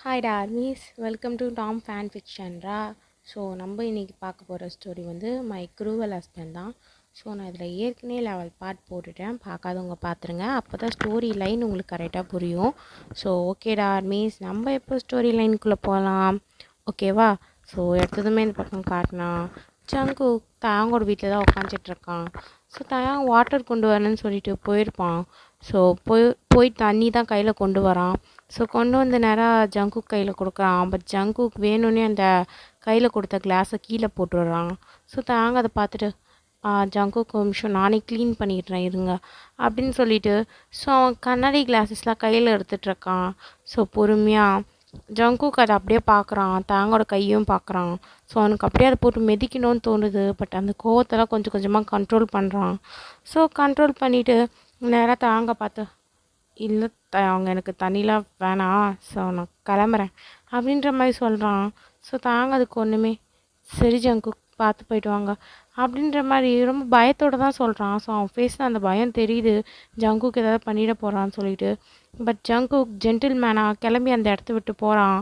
Hi டார்மிஸ், welcome to Tam fan ஃபிக்ஷன்ரா. So நம்ம இன்றைக்கி பார்க்க போகிற ஸ்டோரி வந்து மை க்ரூவல் ஹஸ்பண்ட் தான். ஸோ நான் இதில் ஏற்கனவே லெவல் பார்ட் போட்டுட்டேன், பார்க்காதவங்க பார்த்துருங்க. அப்போ தான் ஸ்டோரி லைன் உங்களுக்கு கரெக்டாக புரியும். ஸோ ஓகே டார்மிஸ், நம்ம எப்போ ஸ்டோரி லைனுக்குள்ளே போகலாம், ஓகேவா? ஸோ எடுத்ததுமே இந்த பக்கம் காட்டினா ஜங்கு தயாங்கோட வீட்டில் தான் உட்காந்துட்ருக்கான். ஸோ தயாங் வாட்டர் கொண்டு வரேன்னு சொல்லிட்டு போயிருப்பான். ஸோ போய் தண்ணி தான் கையில் கொண்டு வரான். ஸோ கொண்டு வந்து நேராக ஜங்குக் கையில் கொடுக்குறான். பட் ஜங்குக் வேணும்னே அந்த கையில் கொடுத்த கிளாஸை கீழே போட்டுடுறான். ஸோ தாங்க அதை பார்த்துட்டு ஜங்குக் ஒரு நிமிஷம் நானே க்ளீன் பண்ணிடுறேன் இருங்க அப்படின்னு சொல்லிட்டு ஸோ அவன் கண்ணாடி கிளாஸஸ்லாம் கையில் எடுத்துகிட்ருக்கான். ஸோ பொறுமையாக ஜங்குக் அதை அப்படியே பார்க்குறான், தாங்கோட கையும் பார்க்குறான். ஸோ அவனுக்கு அப்படியே அதை போட்டு மிதிக்கணும்னு தோணுது. பட் அந்த கோவத்தெல்லாம் கொஞ்சம் கொஞ்சமாக கண்ட்ரோல் பண்ணுறான். ஸோ கண்ட்ரோல் பண்ணிவிட்டு நேராக தாங்க பார்த்து, இல்லை அவங்க எனக்கு தண்ணிலாம் வேணாம், ஸோ நான் கிளம்புறேன் அப்படின்ற மாதிரி சொல்கிறான். ஸோ தாங்க அதுக்கு ஒன்றுமே சரி ஜங்குக் பார்த்து போயிட்டு வாங்க அப்படின்ற மாதிரி ரொம்ப பயத்தோடு தான் சொல்கிறான். ஸோ அவன் ஃபேஸில் அந்த பயம் தெரியுது, ஜங்குக் ஏதாவது பண்ணிட போகிறான்னு சொல்லிட்டு. பட் ஜங்குக் ஜென்டில்மேனாக கிளம்பி அந்த இடத்த விட்டு போகிறான்.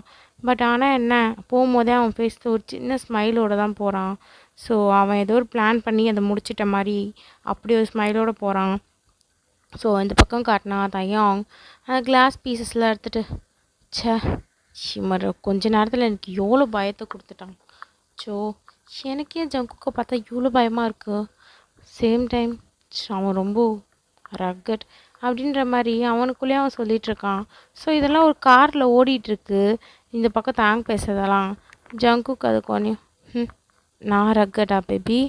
பட் ஆனால் என்ன, போகும்போதே அவன் ஃபேஸில் ஒரு சின்ன ஸ்மைலோடு தான் போகிறான். ஸோ அவன் ஏதோ ஒரு பிளான் பண்ணி அதை முடிச்சிட்ட மாதிரி அப்படி ஒரு ஸ்மைலோடு போகிறான். ஸோ இந்த பக்கம் காட்டினா தயாங் அந்த கிளாஸ் பீசஸ்லாம் எடுத்துகிட்டு, ச்சே ஷிமர் கொஞ்ச நேரத்தில் எனக்கு எவ்வளோ பயத்தை கொடுத்துட்டான். ஸோ எனக்கே ஜங்குக்கை பார்த்தா இவ்வளோ பயமாக இருக்குது. சேம் டைம் அவன் ரொம்ப ரக்கட் அப்படின்ற மாதிரி அவனுக்குள்ளேயே அவன் சொல்லிகிட்ருக்கான். ஸோ இதெல்லாம் ஒரு காரில் ஓடிட்டுருக்கு, இந்த பக்கம் தாங் பேசுறதெல்லாம். ஜங்குக் அது கொஞ்சம் நான் ரக்கடா பேபி,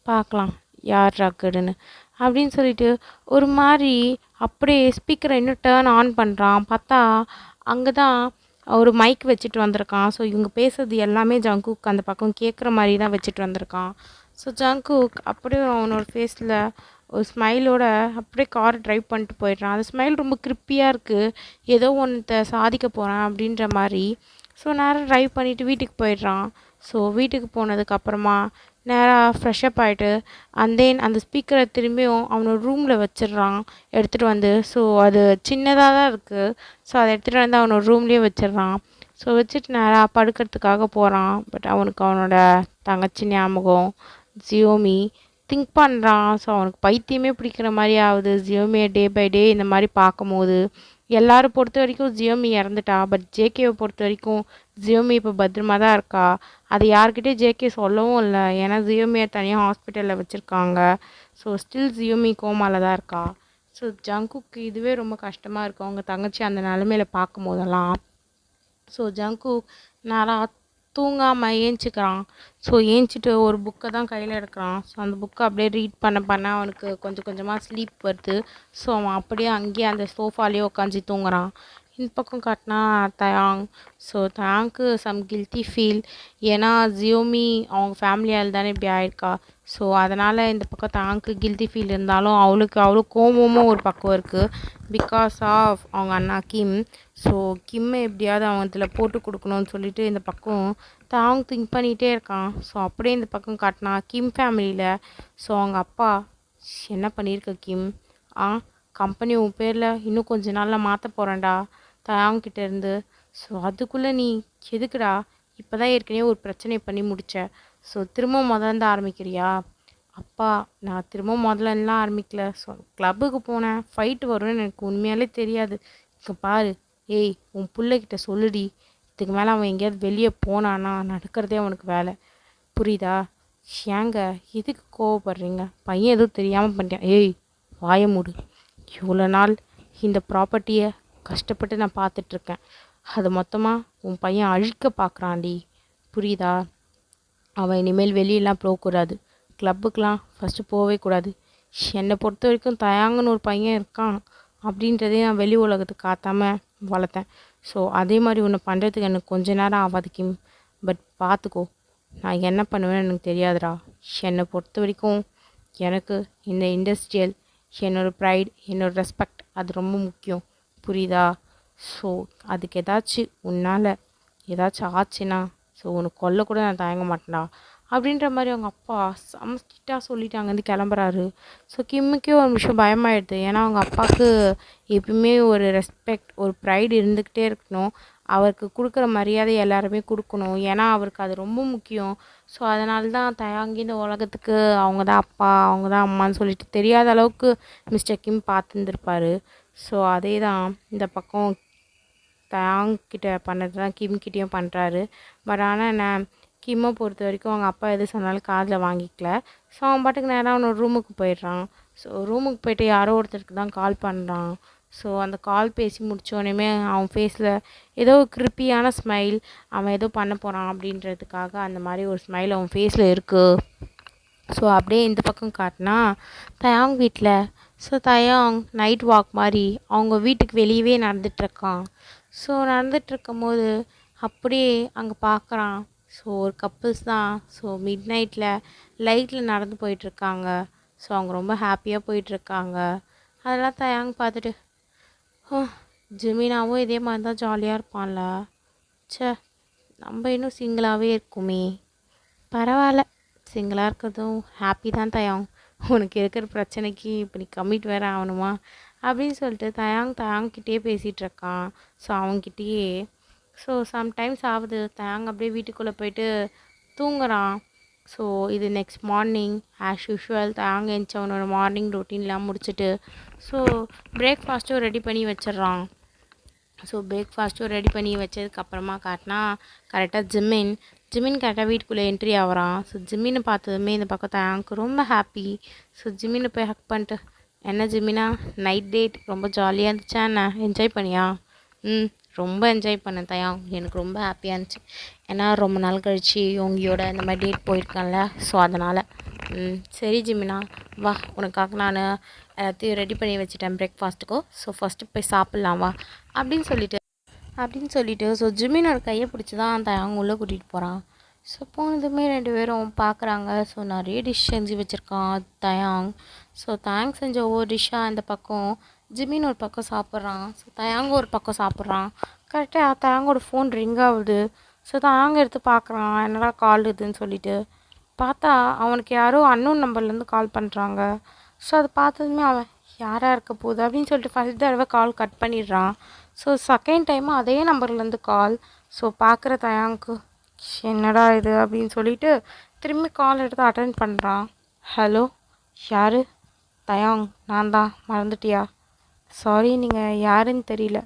பார்க்கலாம் யார் ரக்கடுன்னு அப்படின்னு சொல்லிட்டு ஒரு மாதிரி அப்படியே ஸ்பீக்கரை இன்னும் டேர்ன் ஆன் பண்ணுறான். பார்த்தா அங்கே தான் ஒரு மைக் வச்சுட்டு வந்திருக்கான். ஸோ இவங்க பேசுறது எல்லாமே ஜங்குக் அந்த பக்கம் கேட்குற மாதிரி தான் வச்சுட்டு வந்திருக்கான். ஸோ ஜங்குக் அப்படியே அவனோட ஃபேஸில் ஒரு ஸ்மைலோட அப்படியே கார் ட்ரைவ் பண்ணிட்டு போயிடுறான். அந்த ஸ்மைல் ரொம்ப கிரிப்பியாக இருக்குது, ஏதோ ஒன்றத்தை சாதிக்க போகிறேன் அப்படின்ற மாதிரி. ஸோ நேராக ட்ரைவ் பண்ணிவிட்டு வீட்டுக்கு போயிடுறான். ஸோ வீட்டுக்கு போனதுக்கப்புறமா நேராக ஃப்ரெஷ்அப் ஆகிட்டு அந்த ஸ்பீக்கரை திரும்பியும் அவனோட ரூமில் வச்சிடுறான் எடுத்துகிட்டு வந்து. ஸோ அது சின்னதாக தான் இருக்குது. ஸோ அதை எடுத்துகிட்டு வந்து அவனோட ரூம்லேயே வச்சிடுறான். ஸோ வச்சுட்டு நேராக படுக்கிறதுக்காக போகிறான். பட் அவனுக்கு அவனோட தங்கச்சி ஞாபகம், ஜியோமி திங்க் பண்ணுறான். ஸோ அவனுக்கு பைத்தியமே பிடிக்கிற மாதிரி ஆகுது ஜியோமியை டே பை டே இந்த மாதிரி பார்க்கும்போது. எல்லாரும் பொறுத்த வரைக்கும் ஜியோமி இறந்துட்டா, பட் ஜேகேவை பொறுத்த வரைக்கும் ஜியோமி இப்போ பத்திரமா தான் இருக்கா. அது யார்கிட்டே ஜேகே சொல்லவும் இல்லை, ஏன்னா ஜியோமியை தனியாக ஹாஸ்பிட்டலில் வச்சுருக்காங்க. ஸோ ஸ்டில் ஜியோமி கோமாவில் தான் இருக்கா. ஸோ ஜங்குக்கு இதுவே ரொம்ப கஷ்டமாக இருக்கும் அவங்க தங்கச்சி அந்த நிலமையில பார்க்கும் போதெல்லாம். ஸோ ஜங்குக் நேராக தூங்காமல் ஏஞ்சிக்கிறான். ஸோ ஏஞ்சிட்டு ஒரு புக்கை தான் கையில் எடுக்கிறான். ஸோ அந்த புக்கை அப்படியே ரீட் பண்ண அவனுக்கு கொஞ்சம் கொஞ்சமாக ஸ்லீப் வருது. ஸோ அவன் அப்படியே அங்கேயே அந்த சோஃபாலேயே உட்காந்து தூங்குறான். இந்த பக்கம் காட்டினா தயாங். ஸோ தயாங்க்கு சம் கில்ட்டி ஃபீல், ஏன்னா ஜியோமி அவங்க ஃபேமிலியால் தானே இப்படி ஆயிருக்கா. ஸோ அதனால் இந்த பக்கம் தயாங்க்கு கில்ட்டி ஃபீல் இருந்தாலும் அவளுக்கு அவ்வளோ கோபமும் ஒரு பக்கம் இருக்குது, பிகாஸ் ஆஃப் அவங்க அண்ணா கிம். ஸோ கிம்மை எப்படியாவது அவன் இதில் போட்டு கொடுக்கணும்னு சொல்லிட்டு இந்த பக்கம் தாங் திங்க் பண்ணிகிட்டே இருக்கான். ஸோ அப்படியே இந்த பக்கம் காட்டினா கிம் ஃபேமிலியில். ஸோ அவங்க அப்பா, என்ன பண்ணியிருக்க கிம், கம்பெனி உன் பேரில் இன்னும் கொஞ்ச நாளில் மாற்ற போகிறேன்டா தயாங்கிட்ட இருந்து. ஸோ அதுக்குள்ளே நீ எதுக்குடா, இப்போ தான் ஏற்கனவே ஒரு பிரச்சனை பண்ணி முடிச்ச, ஸோ திரும்ப முதல்ல ஆரம்பிக்கிறியா? அப்பா, நான் திரும்ப முதல்லலாம் ஆரம்பிக்கல. ஸோ கிளப்புக்கு போனேன், ஃபைட்டு வரும்னு எனக்கு உண்மையாலே தெரியாது. இங்கே பாரு, ஏய் உன் பிள்ளைகிட்ட சொல்லுடி, இதுக்கு மேலே அவன் எங்கேயாவது வெளியே போனான்னா நடக்கிறதே அவனுக்கு வேலை, புரியுதா? ஏங்க எதுக்கு கோவப்படுறீங்க, பையன் எதுவும் தெரியாமல் பண்ணிட்டான். ஏய் வாய மூடு, இவ்வளோ நாள் இந்த ப்ராப்பர்ட்டியை கஷ்டப்பட்டு நான் பார்த்துட்ருக்கேன், அது மொத்தமாக உன் பையன் அழிக்க பார்க்குறான்டி, புரியுதா? அவன் இனிமேல் வெளியெல்லாம் போகக்கூடாது, கிளப்புக்கெலாம் ஃபஸ்ட்டு போகவே கூடாது. என்னை பொறுத்த வரைக்கும் தயாங்கன்னு ஒரு பையன் இருக்கான் அப்படின்றதே நான் வெளி உலகத்துக்கு காட்டாமல் வளர்த்தேன். ஸோ அதே மாதிரி ஒன்று பண்ணுறதுக்கு எனக்கு கொஞ்ச நேரம் ஆகாது கிம், பட் பார்த்துக்கோ, நான் என்ன பண்ணுவேன்னு எனக்கு தெரியாதுடா. என்னை பொறுத்த வரைக்கும் எனக்கு இந்த இண்டஸ்ட்ரியல் என்னோடய ப்ரைட், என்னோடய ரெஸ்பெக்ட் அது ரொம்ப முக்கியம், புரியுதா? ஸோ அதுக்கு ஏதாச்சும் உன்னால் ஏதாச்சும் ஆச்சுன்னா ஸோ உனக்கு கொல்ல கூட நான் தயங்க மாட்டேன்டா அப்படின்ற மாதிரி அவங்க அப்பா சமஸ்டிட்டாக சொல்லிட்டு அங்கேருந்து கிளம்புறாரு. ஸோ கிம்முக்கே ஒரு நிமிஷம் பயமாயிடுது, ஏன்னா அவங்க அப்பாவுக்கு எப்பயுமே ஒரு ரெஸ்பெக்ட், ஒரு ப்ரைடு இருந்துக்கிட்டே இருக்கணும். அவருக்கு கொடுக்குற மரியாதை எல்லாருமே கொடுக்கணும். ஏன்னா அவருக்கு அது ரொம்ப முக்கியம். ஸோ அதனால தான் தயாங்கி இந்த உலகத்துக்கு அவங்க தான் அப்பா, அவங்க தான் அம்மான்னு சொல்லிட்டு தெரியாத அளவுக்கு மிஸ்டர் கிம் பார்த்துருந்துருப்பாரு. ஸோ அதே தான் இந்த பக்கம் தயாங் கிட்ட பண்ணது தான் கிம் கிட்டேயும் பண்ணுறாரு. பட் ஆனால் என்ன, கிம்மை பொறுத்த வரைக்கும் அவங்க அப்பா எது சொன்னாலும் காதில் வாங்கிக்கல. ஸோ அவன் பாட்டுக்கு நேராக அவனோட ரூமுக்கு போயிடுறான். ஸோ ரூமுக்கு போயிட்டு யாரோ ஒருத்தருக்கு தான் கால் பண்ணுறான். ஸோ அந்த கால் பேசி முடித்தோடனே அவன் ஃபேஸில் ஏதோ கிரிப்பியான ஸ்மைல், அவன் ஏதோ பண்ண போகிறான் அப்படின்றதுக்காக அந்த மாதிரி ஒரு ஸ்மைல் அவன் ஃபேஸில் இருக்குது. ஸோ அப்படியே இந்த பக்கம் காட்டினா தயாங் வீட்டில். ஸோ தயாங் நைட் வாக் மாதிரி அவங்க வீட்டுக்கு வெளியவே நடந்துகிட்ருக்கான். ஸோ நடந்துகிட்ருக்கும் போது அப்படியே அங்கே பார்க்குறான். ஸோ ஒரு கப்புள்ஸ் தான். ஸோ மிட் நைட்டில் லைட்டில் நடந்து போயிட்டுருக்காங்க. ஸோ அவங்க ரொம்ப ஹாப்பியாக போயிட்டுருக்காங்க. அதெல்லாம் தயாங் பார்த்துட்டு, ஜெமினாவும் இதே மாதிரி தான் ஜாலியாக இருப்பான்ல, ச்சே நம்ம இன்னும் சிங்கிளாகவே இருக்குமே, பரவாயில்ல சிங்கிளாக இருக்கிறதும் ஹாப்பி தான் தயாங், உனக்கு இருக்கிற பிரச்சனைக்கு இப்போ நீ கம்மிட் வேறு ஆகணுமா அப்படின்னு சொல்லிட்டு தயாங்கிட்டே பேசிகிட்டு இருக்கான். ஸோ அவங்ககிட்டயே. ஸோ சம்டைம்ஸ் ஆகுது தயாங் அப்படியே வீட்டுக்குள்ளே போயிட்டு தூங்குறான். ஸோ இது next morning as usual Taeyang எழுந்தவனோட மார்னிங் ரொட்டீன்லாம் முடிச்சுட்டு ஸோ பிரேக்ஃபாஸ்ட்டும் ரெடி பண்ணி வச்சிடுறான். ஸோ பிரேக்ஃபாஸ்ட்டும் ரெடி பண்ணி வச்சதுக்கப்புறமா காட்டினா கரெக்டாக ஜிமின் கரெக்டாக வீட்டுக்குள்ளே என்ட்ரி ஆகிறான். ஸோ ஜிம்மினை பார்த்ததுமே இந்த பக்கம் தயாங்க்கு ரொம்ப ஹாப்பி. ஸோ ஜிம்மினை போய் ஹக் பண்ணிட்டு, என்ன ஜிமினா நைட் டேட் ரொம்ப ஜாலியாக இருந்துச்சா, என்ன என்ஜாய் பண்ணியா? ரொம்ப என்ஜாய் பண்ணேன் தயாங், எனக்கு ரொம்ப ஹாப்பியாக இருந்துச்சு. ஏன்னா ரொம்ப நாள் கழிச்சு உங்களோட இந்த மாதிரி டேட் போயிருக்கேன்ல, ஸோ அதனால். சரி ஜிமினா, வா உனக்காக நான் எல்லாத்தையும் ரெடி பண்ணி வச்சுட்டேன் பிரேக்ஃபாஸ்ட்டுக்கோ. ஸோ ஃபஸ்ட்டு போய் சாப்பிட்லாம் வா அப்படின்னு சொல்லிட்டு ஸோ ஜிமினோட கையை பிடிச்சி தான் தயாங் உள்ளே கூட்டிகிட்டு போகிறான். ஸோ போனதுமே 2 பேரும் பார்க்குறாங்க. ஸோ நிறைய டிஷ் செஞ்சு வச்சுருக்கான் தயாங். ஸோ தயாங் செஞ்ச ஒவ்வொரு டிஷ்ஷாக இந்த பக்கம் ஜிமின் ஒரு பக்கம் சாப்பிட்றான். ஸோ தயாங் ஒரு பக்கம் சாப்பிட்றான். கரெக்டாக தயாங்கோட ஃபோன் ரிங் ஆகுது. ஸோ தயாங் எடுத்து பார்க்குறான், என்னடா கால் இதுன்னு சொல்லிட்டு பார்த்தா அவனுக்கு யாரோ அன்னோன் நம்பர்லேருந்து கால் பண்ணுறாங்க. ஸோ அதை பார்த்ததுமே அவன் யாராக இருக்க போகுது அப்படின்னு சொல்லிட்டு ஃபஸ்ட் தடவை கால் கட் பண்ணிடுறான். ஸோ செகண்ட் டைமும் அதே நம்பர்லேருந்து கால். ஸோ பார்க்குற தயாங்க்கு என்னடா இது அப்படின்னு சொல்லிட்டு திரும்பி கால் எடுத்து அட்டென்ட் பண்ணுறான். ஹலோ, யார்? தயாங், நான் தான், மறந்துட்டியா? சாரி, நீங்கள் யாருன்னு தெரியல.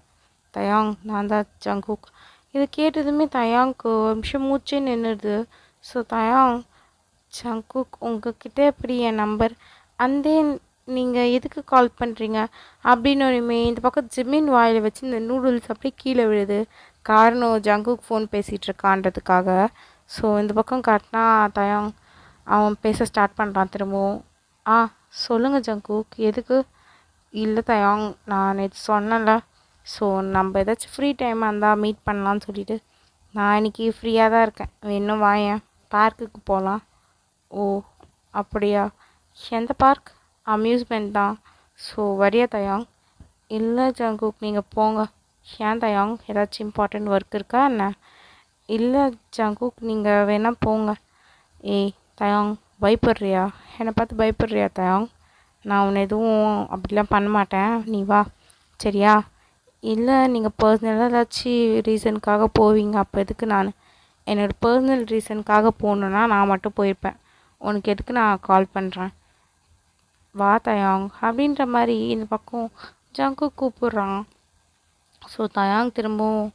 தயாங், நான் தான் ஜங்குக். இது கேட்டதுமே தயாங்க்கு ஒரு நிமிஷம் மூச்சே நின்றுது. ஸோ தயாங், ஜங்குக் உங்ககிட்ட எப்படி என் நம்பர், அந்த நீங்கள் எதுக்கு கால் பண்ணுறீங்க அப்படின்னோடனே இந்த பக்கம் ஜிமின் வாயில் வச்சு இந்த நூடுல்ஸ் அப்படியே கீழே விழுது. காரணம் ஜங்குக் ஃபோன் பேசிகிட்டு இருக்கான்றதுக்காக. ஸோ இந்த பக்கம் காட்டினா தயாங் அவன் பேச ஸ்டார்ட் பண்ணுறான் திரும்பவும். சொல்லுங்கள் ஜங்குக், எதுக்கு? இல்லை தயாங், நான் நேற்று சொன்னேன்ல, ஸோ நம்ம ஏதாச்சும் ஃப்ரீ டைமாக இருந்தால் மீட் பண்ணலான்னு சொல்லிட்டு. நான் இன்றைக்கி ஃப்ரீயாக தான் இருக்கேன், வேணும் வாயேன், பார்க்குக்கு போகலாம். ஓ அப்படியா, எந்த பார்க்? அம்யூஸ்மெண்ட் தான். ஸோ வரியா தயாங்? இல்லை ஜங்குக், நீங்கள் போங்க. ஏன் தயாங், ஏதாச்சும் இம்பார்ட்டண்ட் ஒர்க் இருக்கா என்ன? இல்லை ஜங்குக், நீங்கள் வேணால் போங்க. ஏய் தயாங், பயப்படுறியா? என்னை பார்த்து பயப்படுறியா தயாங்? நான் உன்னை எதுவும் அப்படிலாம் பண்ண மாட்டேன், நீ வா சரியா? இல்லை, நீங்கள் பர்சனலாக ஏதாச்சும் ரீசனுக்காக போவீங்க, அப்போ எதுக்கு நான்? என்னோடய பர்சனல் ரீசனுக்காக போகணுன்னா நான் மட்டும் போயிருப்பேன், உனக்கு எதுக்கு நான் கால் பண்ணுறேன்? வா தயாங் அப்படின்ற மாதிரி இந்த பக்கம் ஜங்குக் கூப்பிட்றான். ஸோ தயாங் திரும்பவும்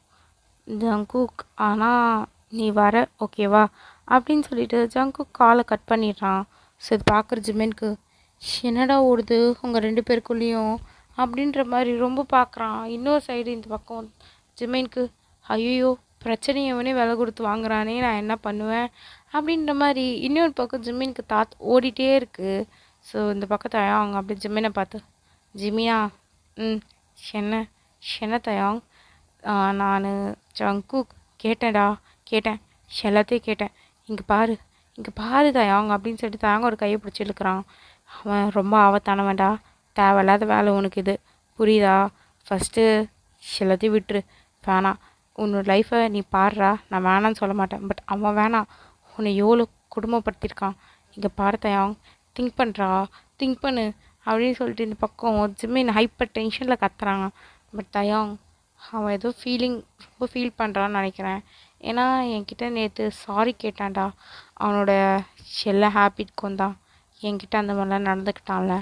ஜங்குக், ஆனால் நீ வர ஓகேவா அப்படின்னு சொல்லிட்டு ஜங்குக் காலை கட் பண்ணிடுறான். ஸோ இது பார்க்குற ஜிமினுக்கு என்னடா ஓடுது உங்கள் 2 பேருக்குள்ளேயும் அப்படின்ற மாதிரி ரொம்ப பார்க்குறான். இன்னொரு சைடு இந்த பக்கம் ஜிமினுக்கு ஐயோ பிரச்சனையவனே விலை கொடுத்து வாங்குறானே, நான் என்ன பண்ணுவேன் அப்படின்ற மாதிரி இன்னொரு பக்கம் ஜிமினுக்கு ஓடிட்டே இருக்குது. ஸோ இந்த பக்கம் தயாங் அப்படி ஜிமினை பார்த்து, ஜிமினா, என்ன தயாங்? நான் ஜங்குக் கேட்டேன் எல்லாத்தையும் கேட்டேன். இங்கே பாரு தயாங் அப்படின்னு சொல்லிட்டு தயாங்க ஒரு கையை பிடிச்சி இழுக்கிறான். அவன் ரொம்ப ஆபத்தானவன்டா, தேவையில்லாத வேலை உனக்கு இது புரியுதா? ஃபஸ்ட்டு எல்லாத்தையும் விட்டுரு, வேணாம், உன்னோட லைஃப்பை நீ பாடுறா, நான் வேணான்னு சொல்ல மாட்டேன், பட் அவன் வேணாம், உன்னை எவ்வளோ குடும்பப்படுத்தியிருக்கான். இங்கே பாரு தயாங், திங்க் பண்ணு அப்படின்னு சொல்லிட்டு இந்த பக்கம் ஜிம்மின் ஹைப்பர் டென்ஷனில் கத்துறாங்க. பட் தயாங் அவன் ஏதோ ரொம்ப ஃபீல் பண்ணுறான்னு நினைக்கிறேன். ஏன்னா என்கிட்ட நேற்று சாரி கேட்டான்டா. அவனோட எல்லா ஹேபிட்க்கும் தான் என்கிட்ட அந்த மாதிரிலாம் நடந்துக்கிட்டான்ல.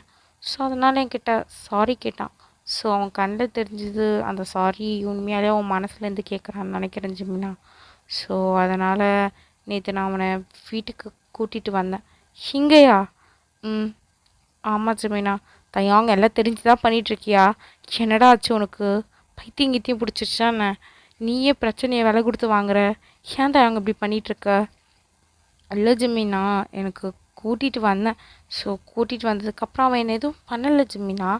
ஸோ அதனால் என்கிட்ட சாரி கேட்டான். ஸோ அவன் கண்ணில் தெரிஞ்சது அந்த சாரி உண்மையாலே அவன் மனசுலேருந்து கேட்குறான்னு நினைக்கிறேன் ஜிமினா. ஸோ அதனால் நேற்று நான் அவனை வீட்டுக்கு கூட்டிகிட்டு வந்தேன். இங்கேயா? ம், ஆமாம் ஜிமினா. தயாங்க எல்லாம் தெரிஞ்சு தான் பண்ணிகிட்ருக்கியா? என்னடா ஆச்சு உனக்கு? பைத்தியம் கித்தியம் பிடிச்சிருச்சா என்ன? நீயே பிரச்சனையை விலை கொடுத்து வாங்குற. ஏன் தயாங்க இப்படி பண்ணிகிட்ருக்க? இல்லை ஜிம்மினா, எனக்கு கூட்டிகிட்டு வந்தேன். ஸோ கூட்டிகிட்டு வந்ததுக்கப்புறம் அவன் என்ன எதுவும் பண்ணலை ஜிம்மினா.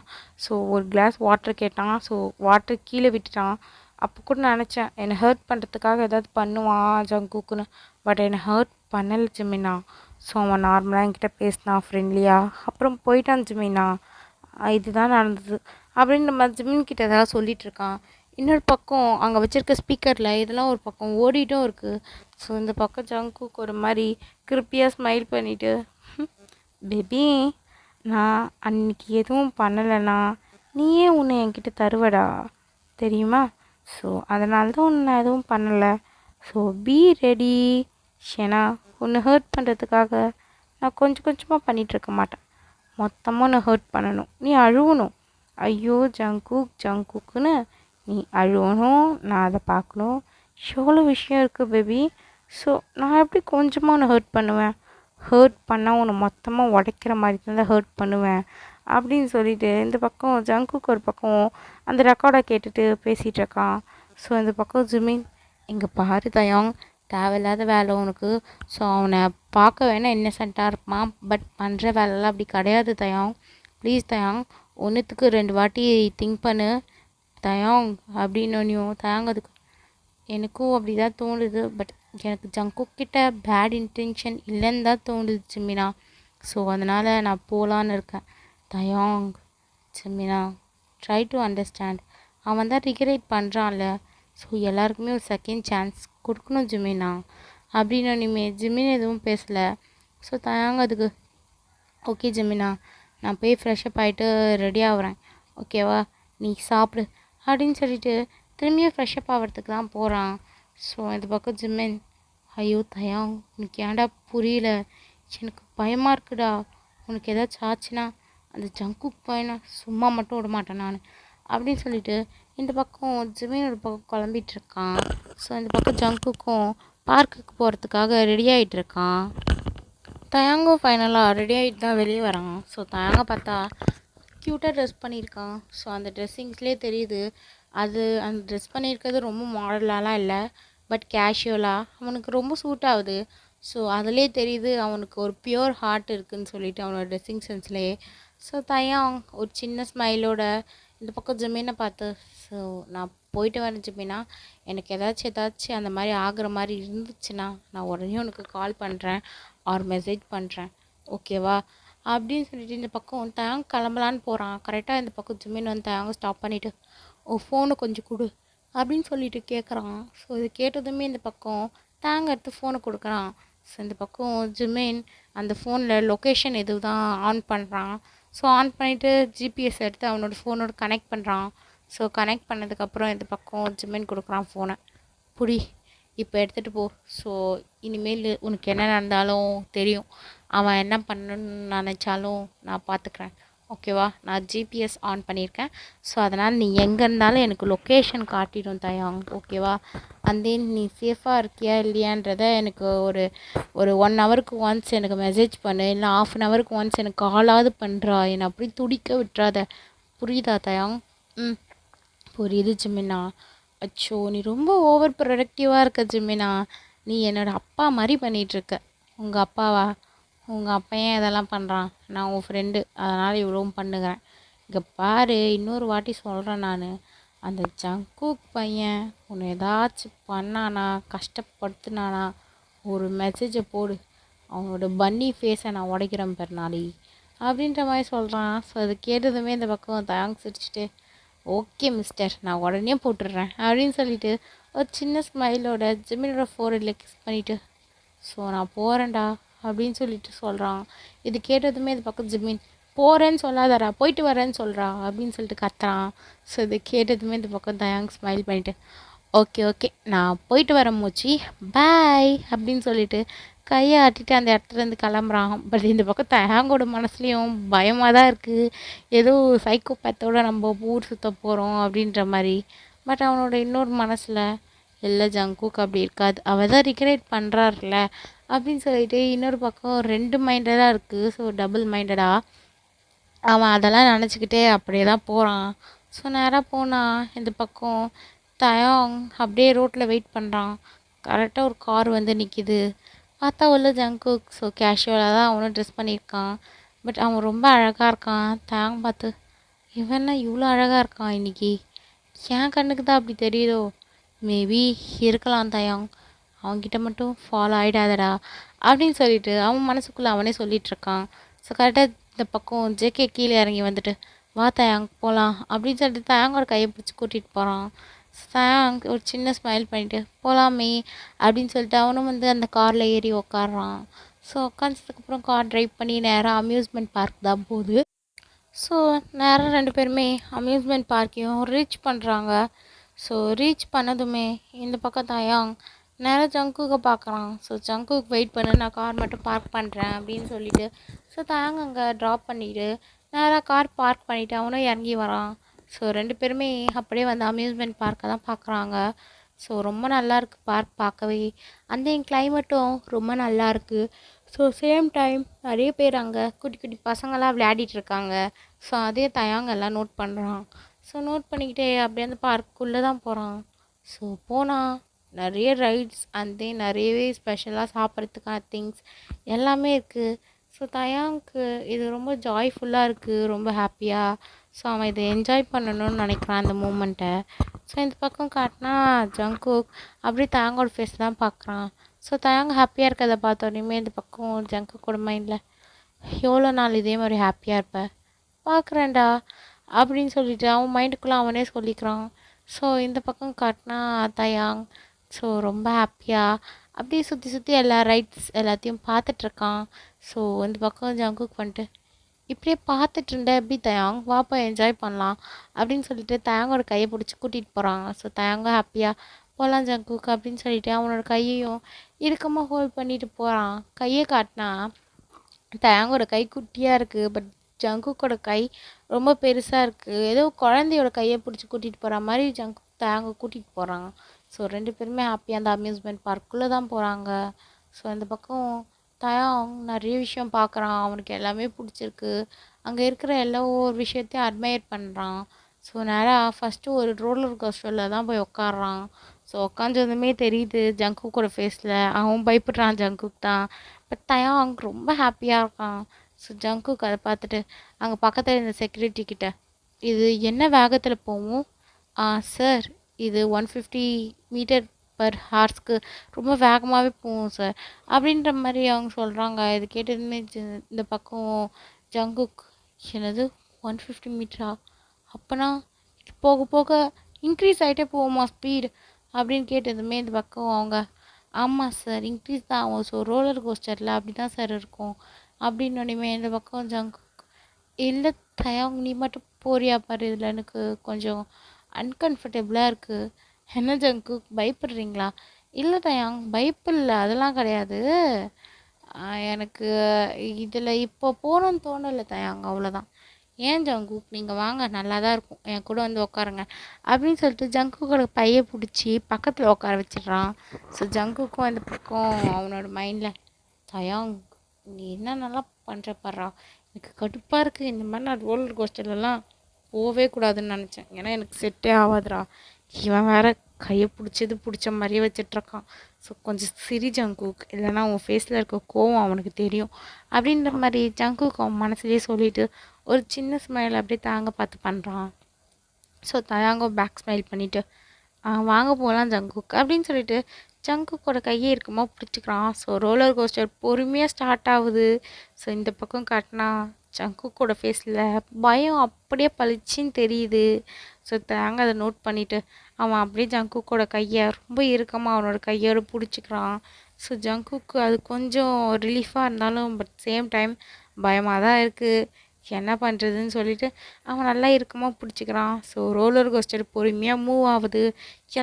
ஸோ ஒரு கிளாஸ் வாட்டர் கேட்டான். ஸோ வாட்டர் கீழே விட்டுட்டான். அப்போ கூட நினச்சேன் என்னை ஹர்ட் பண்ணுறதுக்காக ஏதாவது பண்ணுவான் ஜங்குக்குன்னு. பட் என்னை ஹர்ட் பண்ணலை ஜிம்மினா. ஸோ அவன் நார்மலாக என்கிட்ட பேசினான் ஃப்ரெண்ட்லியாக. அப்புறம் போயிட்டான் ஜிம்மினா. இதுதான் நடந்தது அப்படின்னு நம்ம ஜிம்மின் கிட்ட ஏதாவது சொல்லிகிட்டு இருக்கான். இன்னொரு பக்கம் அங்கே வச்சுருக்க ஸ்பீக்கரில் இதெல்லாம் ஒரு பக்கம் ஓடிட்டும் இருக்குது. ஸோ இந்த பக்கம் ஜங்குக்கு ஒரு மாதிரி கிருப்பியாக ஸ்மைல் பண்ணிவிட்டு, பேபி நான் அன்றைக்கி எதுவும் பண்ணலைண்ணா, நீயே உன்னை என்கிட்ட தருவடா தெரியுமா? ஸோ அதனால தான் உன்னை நான் எதுவும் பண்ணலை. So be ready. ஏன்னா உன்னை ஹர்ட் பண்ணுறதுக்காக நான் கொஞ்சம் கொஞ்சமாக பண்ணிகிட்ருக்க மாட்டேன். மொத்தமாக உன்னை ஹர்ட் பண்ணணும், நீ அழுவணும். ஐயோ ஜங்குக்குன்னு நீ அழுவணும், நான் அதை பார்க்கணும். எவ்வளோ விஷயம் இருக்குது பேபி. ஸோ நான் எப்படி கொஞ்சமாக உன்னை ஹர்ட் பண்ணுவேன்? ஹர்ட் பண்ணால் உன்னை மொத்தமாக உடைக்கிற மாதிரி தான் ஹர்ட் பண்ணுவேன் அப்படின்னு சொல்லிட்டு இந்த பக்கம் ஜங்குக்கு ஒரு பக்கம் அந்த ரெக்கார்டை கேட்டுட்டு பேசிகிட்டு இருக்கான். ஸோ இந்த பக்கம் ஜிமின், இங்கே பாரு தயாங், தேவையில்லாத வேலை உனக்கு. ஸோ அவனை பார்க்க வேணால் இன்னசென்ட்டாக இருப்பான், பட் பண்ணுற வேலைலாம் அப்படி கிடையாது தயாங். ப்ளீஸ் தயாங், ஒன்றுத்துக்கு 2 வாட்டி திங்க் பண்ணு தயாங் அப்படின்னோன்னையும் தயாங் அதுக்கு எனக்கும் அப்படி தான் தோணுது. பட் எனக்கு ஜங்குக்கிட்ட பேட் இன்டென்ஷன் இல்லைன்னு தான் தோணுது ஜிம்மினா. ஸோ அதனால் நான் போகலான்னு இருக்கேன் தயாங். ஜிம்மினா, ட்ரை டு அண்டர்ஸ்டாண்ட். அவன் தான் ரிக்ரெட் பண்ணுறான்ல. ஸோ எல்லாருக்குமே ஒரு செகண்ட் சான்ஸ் கொடுக்கணும் ஜிம்மினா அப்படின்னு ஜிம்மின் எதுவும் பேசலை. ஸோ தயாங் அதுக்கு ஓகே ஜிம்மினா, நான் போய் ஃப்ரெஷ்அப் ஆகிட்டு ரெடி ஆகுறேன், ஓகேவா? நீ சாப்பிடு அப்படின்னு சொல்லிட்டு திரும்பியும் ஃப்ரெஷ்அப் ஆகிறதுக்கு தான் போகிறான். ஸோ இந்த பக்கம் ஜிம்மின், ஐயோ தயாங் உனக்கு ஏன்டா புரியல? எனக்கு பயமாக இருக்குடா. உனக்கு ஏதாச்சும் ஆச்சுன்னா அந்த ஜங்குக்கு பையனை சும்மா மட்டும் விட மாட்டேன் நான் அப்படின்னு சொல்லிட்டு இந்த பக்கம் ஜிம்மின் ஒரு பக்கம் குழம்பிட்டு இருக்கான். ஸோ இந்த பக்கம் ஜங்குக்கும் பார்க்குக்கு போகிறதுக்காக ரெடி ஆகிட்டு இருக்கான். தயாங்கும் ஃபைனலாக ரெடி ஆகிட்டு தான் வெளியே வரான். ஸோ தயாங்க பார்த்தா க்யூட்டாக ட்ரெஸ் பண்ணியிருக்கான். ஸோ அந்த ட்ரெஸ்ஸிங்ஸ்லேயே தெரியுது அது அந்த ட்ரெஸ் பண்ணியிருக்கிறது ரொம்ப மாடலாலாம் இல்லை, பட் கேஷுவலாக அவனுக்கு ரொம்ப சூட் ஆகுது. ஸோ அதிலே தெரியுது அவனுக்கு ஒரு பியூர் ஹார்ட் இருக்குதுன்னு சொல்லிட்டு அவனோட ட்ரெஸ்ஸிங் சென்ஸ்லேயே. ஸோ தயாங் ஒரு சின்ன ஸ்மைலோட இந்த பக்கம் ஜிம்மினை பார்த்து, ஸோ நான் போயிட்டு வரேன் ஜிம்மினா, எனக்கு ஏதாச்சும் அந்த மாதிரி ஆகுற மாதிரி இருந்துச்சுன்னா நான் உடனே உனக்கு கால் பண்ணுறேன் ஆர் மெசேஜ் பண்ணுறேன், ஓகேவா? அப்படின்னு சொல்லிட்டு இந்த பக்கம் தயாங் கிளம்பலான்னு போகிறான். கரெக்டாக இந்த பக்கம் ஜிம்மின் வந்து தயாங்க ஸ்டாப் பண்ணிவிட்டு, ஓ ஃபோனை கொஞ்சம் கொடு அப்படின்னு சொல்லிட்டு கேட்குறான். ஸோ இது கேட்டதுமே இந்த பக்கம் தயாங் எடுத்து ஃபோனை கொடுக்குறான். ஸோ இந்த பக்கம் ஜிம்மின் அந்த ஃபோனில் லொக்கேஷன் எது தான் ஆன் பண்ணுறான். ஸோ ஆன் பண்ணிவிட்டு ஜிபிஎஸ் எடுத்து அவனோட ஃபோனோட கனெக்ட் பண்ணுறான். ஸோ கனெக்ட் பண்ணதுக்கப்புறம் இந்த பக்கம் ஜிம்மின் கொடுக்குறான் ஃபோனை. புடி, இப்போ எடுத்துகிட்டு போ. ஸோ இனிமேல் உனக்கு என்ன நடந்தாலும் தெரியும், அவன் என்ன பண்ணணுன்னு நினச்சாலும் நான் பார்த்துக்கிறேன், ஓகேவா? நான் ஜிபிஎஸ் ஆன் பண்ணியிருக்கேன். ஸோ அதனால் நீ எங்கே இருந்தாலும் எனக்கு லொக்கேஷன் காட்டிடும் தயாங், ஓகேவா? அண்ட் தென் நீ சேஃபாக இருக்கியா இல்லையான்றதை எனக்கு ஒரு 1 ஹவருக்கு ஒன்ஸ் எனக்கு மெசேஜ் பண்ணு, இல்லை 1/2 ஹவருக்கு ஒன்ஸ் எனக்கு காலாவது பண்ணுறா, என்னை அப்படி துடிக்க விட்டுறாத, புரியுதா தயாங்? ம், புரியுது ஜிம்மினா. அச்சோ நீ ரொம்ப ஓவர் ப்ரொடக்டிவாக இருக்க ஜிம்மினா. நீ என்னோடய அப்பா மாதிரி பண்ணிகிட்ருக்க. உங்கள் அப்பாவா? உங்கள் அப்பா ஏன் இதெல்லாம் பண்ணுறான்? நான் உன் ஃப்ரெண்டு, அதனால் இவ்வளவும் பண்ணுகிறேன். இங்கே பாரு, இன்னொரு வாட்டி சொல்கிறேன் நான், அந்த ஜங்குக் பையன் உன்னை ஏதாச்சும் பண்ணானா, கஷ்டப்படுத்தினானா, ஒரு மெசேஜை போடு, அவனோட பன்னி ஃபேஸை நான் உடைக்கிறேன் பெருநாளி அப்படின்ற மாதிரி சொல்கிறான். ஸோ அது கேட்டதுமே இந்த பக்கம் தயாங் சிரிச்சுட்டு, ஓகே மிஸ்டர், நான் உடனே போட்டுடுறேன் அப்படின்னு சொல்லிட்டு ஒரு சின்ன ஸ்மைலோட ஜிம்மினோட ஃபோரில் கிஸ் பண்ணிவிட்டு, ஸோ நான் போகிறேன்டா அப்படின்னு சொல்லிட்டு சொல்கிறான். இது கேட்டதுமே இது பக்கம் ஜிம்மின், போகிறேன்னு சொல்லாதடா, போயிட்டு வரேன்னு சொல்கிறா அப்படின்னு சொல்லிட்டு கத்துறான். ஸோ இதை கேட்டதுமே இந்த பக்கம் தயாங் ஸ்மைல் பண்ணிட்டு, ஓகே ஓகே நான் போயிட்டு வரேன் மூச்சி, பாய் அப்படின்னு சொல்லிட்டு கையை ஆட்டிட்டு அந்த இடத்துலேருந்து கிளம்புறான். பட் இந்த பக்கம் தயாங்கோட மனசுலேயும் பயமாக தான் இருக்குது. ஏதோ சைக்கோபேத்தோட நம்ம ஊர் சுற்ற போகிறோம் அப்படின்ற மாதிரி. பட் அவனோட இன்னொரு மனசில், இல்லை ஜங்குக் அப்படி இருக்காது, அவள் தான் ரிக்ரெட் பண்ணுறாருல அப்படின்னு சொல்லிட்டு இன்னொரு பக்கம் ரெண்டு மைண்டடாக இருக்குது. ஸோ டபுள் மைண்டடாக அவன் அதெல்லாம் நினச்சிக்கிட்டே அப்படியே தான் போகிறான். ஸோ நேராக போனால் இந்த பக்கம் தயாங் அப்படியே ரோட்டில் வெயிட் பண்ணுறான். கரெக்டாக ஒரு கார் வந்து நிற்கிது. பார்த்தா உள்ள ஜங்குக். ஸோ கேஷுவலாக தான் அவனும் ட்ரெஸ் பண்ணியிருக்கான். பட் அவன் ரொம்ப அழகாக இருக்கான். தயாங் பார்த்து, இவன்னா இவ்வளோ அழகாக இருக்கான் இன்னைக்கு, என் கண்ணுக்கு தான் அப்படி தெரியுதோ, மேபி இருக்கலாம் தயாங், அவன்கிட்ட மட்டும் ஃபாலோ ஆகிடாதடா அப்படின்னு சொல்லிட்டு அவன் மனசுக்குள்ளே அவனே சொல்லிகிட்ருக்கான். ஸோ கரெக்டாக இந்த பக்கம் ஜேகே கீழே இறங்கி வந்துட்டு, வா தயாங் போகலாம் அப்படின்னு சொல்லிட்டு தயாங்கோட கையை பிடிச்சி கூட்டிகிட்டு போகிறான். தயாங் ஒரு சின்ன ஸ்மைல் பண்ணிட்டு போகலாமே அப்படின்னு சொல்லிட்டு அவனும் வந்து அந்த காரில் ஏறி உக்காடுறான். ஸோ உட்காந்ததுக்கப்புறம் கார் ட்ரைவ் பண்ணி நேராக அம்யூஸ்மெண்ட் பார்க் தான் போகுது. ஸோ நேராக ரெண்டு பேருமே அம்யூஸ்மெண்ட் பார்க்கையும் ரீச் பண்ணுறாங்க. ஸோ ரீச் பண்ணதுமே இந்த பக்கம் தயாங் நேராக ஜங்குக்கை பார்க்குறான். ஸோ ஜங்குக் வெயிட் பண்ணு, நான் கார் மட்டும் பார்க் பண்ணுறேன் அப்படின்னு சொல்லிட்டு ஸோ தயாங் அங்கே ட்ராப் பண்ணிவிட்டு நேராக கார் பார்க் பண்ணிவிட்டு அவனும் இறங்கி வரான். ஸோ ரெண்டு பேருமே அப்படியே வந்து அம்யூஸ்மெண்ட் பார்க்கை தான் பார்க்குறாங்க. ஸோ ரொம்ப நல்லாயிருக்கு பார்க் பார்க்கவே. அந்த கிளைமேட்டும் ரொம்ப நல்லாயிருக்கு. ஸோ சேம் டைம் நிறைய பேர் அங்கே குட்டி குட்டி பசங்களாம் விளையாடிட்டு இருக்காங்க. ஸோ அதே தயாங் எல்லாம் நோட் பண்ணுறான். ஸோ நோட் பண்ணிக்கிட்டே அப்படியே அந்த பார்க்குள்ளே தான் போகிறான். ஸோ போனால் நிறைய ரைட்ஸ் அண்ட் நிறையவே ஸ்பெஷலாக சாப்பிட்றதுக்கான திங்ஸ் எல்லாமே இருக்குது. ஸோ தயாங்க்கு இது ரொம்ப ஜாய்ஃபுல்லாக இருக்குது, ரொம்ப ஹாப்பியாக. ஸோ அவன் இதை என்ஜாய் பண்ணணும்னு நினைக்கிறான் அந்த மூமெண்ட்டை. ஸோ இந்த பக்கம் காட்டினா ஜங்குக் அப்படியே தயாங்கோட ஃபேஸ் தான் பார்க்குறான். ஸோ தயாங் ஹாப்பியாக இருக்கிறத பார்த்தோன்னே இந்த பக்கம் ஜங்குக்கோட மைண்டில், எவ்வளோ நாள் இதே மாதிரி ஹாப்பியாக இருப்ப, பார்க்குறேன்டா அப்படின்னு சொல்லிட்டு அவன் மைண்டுக்குள்ளே அவனே சொல்லிக்கிறான். ஸோ இந்த பக்கம் காட்டினா தயாங் ஸோ ரொம்ப ஹாப்பியாக அப்படியே சுற்றி சுற்றி எல்லா ரைட்ஸ் எல்லாத்தையும் பார்த்துட்ருக்கான். ஸோ இந்த பக்கம் ஜங்குக் வந்துட்டு, இப்படியே பார்த்துட்டு இருந்த எப்படி தயாங், வாப்பா என்ஜாய் பண்ணலாம் அப்படின்னு சொல்லிட்டு தயாங்கோட கையை பிடிச்சி கூட்டிகிட்டு போகிறான். ஸோ தயாங்க ஹாப்பியாக போகலாம் ஜங்குக் அப்படின்னு சொல்லிட்டு அவனோட கையையும் இறுக்கமாக ஹோல்ட் பண்ணிட்டு போகிறான். கையை காட்டினா தயாங்கோட கை குட்டியாக இருக்குது. பட் ஜங்குக்கோட கை ரொம்ப பெருசாக இருக்குது. ஏதோ குழந்தையோட கையை பிடிச்சி கூட்டிகிட்டு போகிற மாதிரி தயாங்க கூட்டிகிட்டு போகிறாங்க. ஸோ ரெண்டு பேருமே ஹாப்பியாக அந்த அம்யூஸ்மெண்ட் பார்க்குள்ளே தான் போகிறாங்க. ஸோ அந்த பக்கம் தயாங் நிறைய விஷயம் பார்க்குறான். அவனுக்கு எல்லாமே பிடிச்சிருக்கு. அங்கே இருக்கிற எல்லா ஒரு விஷயத்தையும் அட்மையர் பண்ணுறான். ஸோ நேராக ஃபஸ்ட்டு ஒரு ரோலர் கோஸ்டரில் தான் போய் உட்காடுறான். ஸோ உட்காந்ததுமே தெரியுது ஜங்குக்கோட ஃபேஸில் அவன் பயப்படுறான். ஜங்குக் தான். பட் தயாங் ரொம்ப ஹாப்பியாக இருக்கான். ஸோ ஜங்குக் அதை பார்த்துட்டு அங்கே பக்கத்தில் இருந்த செக்யூரிட்டி கிட்ட, இது என்ன வேகத்தில் போகும் சார், இது 150 மீட்டர் பர் ஹார்ஸ்க்கு ரொம்ப வேகமாகவே போகும் சார் அப்படின்ற மாதிரி அவங்க சொல்கிறாங்க. இது கேட்டதுமே இந்த பக்கம் ஜங்குக், என்னது 150 மீட்டரா, அப்போனா போக போக இன்க்ரீஸ் ஆகிட்டே போகுமா ஸ்பீடு அப்படின்னு கேட்டதுமே இந்த பக்கம் அவங்க, ஆமாம் சார் இன்க்ரீஸ் தான் ஆகும், ஸோ ரோலர் கோஸ்டரில் அப்படி தான் சார் இருக்கும் அப்படின்னோடனே இந்த பக்கம் ஜங்குக், இல்லை தயாங் நீ மட்டும் போறியா பாரு, இதில் எனக்கு கொஞ்சம் அன்கம்ஃபர்டபுளாக இருக்குது. என்ன ஜங்குக் பயப்படுறீங்களா? இல்லை தயாங் பயப்படல, அதெல்லாம் கிடையாது, எனக்கு இதில் இப்போ போகணுன்னு தோணலை தயாங், அவ்வளோதான். ஏன் ஜங்குக் நீங்கள் வாங்க, நல்லா தான் இருக்கும், என் கூட வந்து உட்காருங்க அப்படின்னு சொல்லிட்டு ஜங்குக்கோட பையை பிடிச்சி பக்கத்தில் உட்கார வச்சிடுறான். ஸோ ஜங்குக்கும் அந்த பக்கம் அவனோட மைண்டில், தயாங் நீ என்ன நல்லா பண்ணுற பாடுறா, எனக்கு கடுப்பாக இருக்குது, இந்த மாதிரி நான் ரோலர் கோஸ்டர்லாம் போகவே கூடாதுன்னு நினச்சேன், ஏன்னா எனக்கு செட்டே ஆகாதுடா, இவன் வேற கையை பிடிச்ச மாதிரியே வச்சிட்ருக்கான். ஸோ கொஞ்சம் சிரி ஜங்குக், இல்லைன்னா அவன் ஃபேஸில் இருக்க கோவம் அவனுக்கு தெரியும் அப்படின்ற மாதிரி ஜங்குக் அவன் மனசுலேயே சொல்லிவிட்டு ஒரு சின்ன ஸ்மைல் அப்படியே தாங்க பார்த்து பண்ணுறான். ஸோ தயாங்கோ பேக் ஸ்மைல் பண்ணிவிட்டு வாங்க போகலாம் ஜங்குக் அப்படின்னு சொல்லிட்டு ஜங்குக்கோட கையை இருக்குமா பிடிச்சிக்கிறான். ஸோ ரோலர் கோஸ்டர் பொறுமையாக ஸ்டார்ட் ஆகுது. ஸோ இந்த பக்கம் காட்டினா ஜங்குக்கோட ஃபேஸில் பயம் அப்படியே பளிச்சின்னு தெரியுது. ஸோ தயாங்க அதை நோட் பண்ணிவிட்டு அவன் அப்படியே ஜங்குக்கோட கையை ரொம்ப இறுக்கமாக அவனோட கையோடு பிடிச்சிக்கிறான். ஸோ ஜங்குக்கு அது கொஞ்சம் ரிலீஃபாக இருந்தாலும் பட் சேம் டைம் பயமாக தான் இருக்குது. என்ன பண்ணுறதுன்னு சொல்லிட்டு அவன் நல்லா இருக்குமா பிடிச்சிக்கிறான். ஸோ ரோலர் கோஸ்டர் பொறுமையாக மூவ் ஆகுது.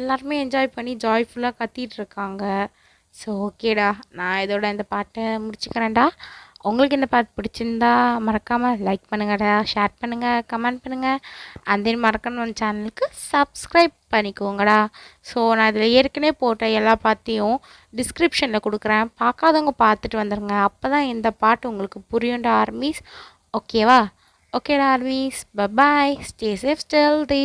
எல்லாருமே என்ஜாய் பண்ணி ஜாய்ஃபுல்லாக கத்திட்டு இருக்காங்க. ஸோ ஓகேடா, நான் இதோட இந்த பாட்டை முடிச்சுக்கிறேன்டா. உங்களுக்கு இந்த பாட்டு பிடிச்சிருந்தா மறக்காமல் லைக் பண்ணுங்கடா, ஷேர் பண்ணுங்கள், கமெண்ட் பண்ணுங்கள். அந்த மறக்கணும் சேனலுக்கு சப்ஸ்கிரைப் பண்ணிக்கோங்கடா. ஸோ நான் இதில் ஏற்கனவே போட்ட எல்லா பாட்டையும் டிஸ்கிரிப்ஷனில் கொடுக்குறேன். பார்க்காதவங்க பார்த்துட்டு வந்துடுங்க. அப்போ தான் இந்த பாட்டு உங்களுக்கு புரியும்டா ஆர்மீஸ். ஓகேவா? ஓகேடா armies, bye bye, stay safe, stay healthy.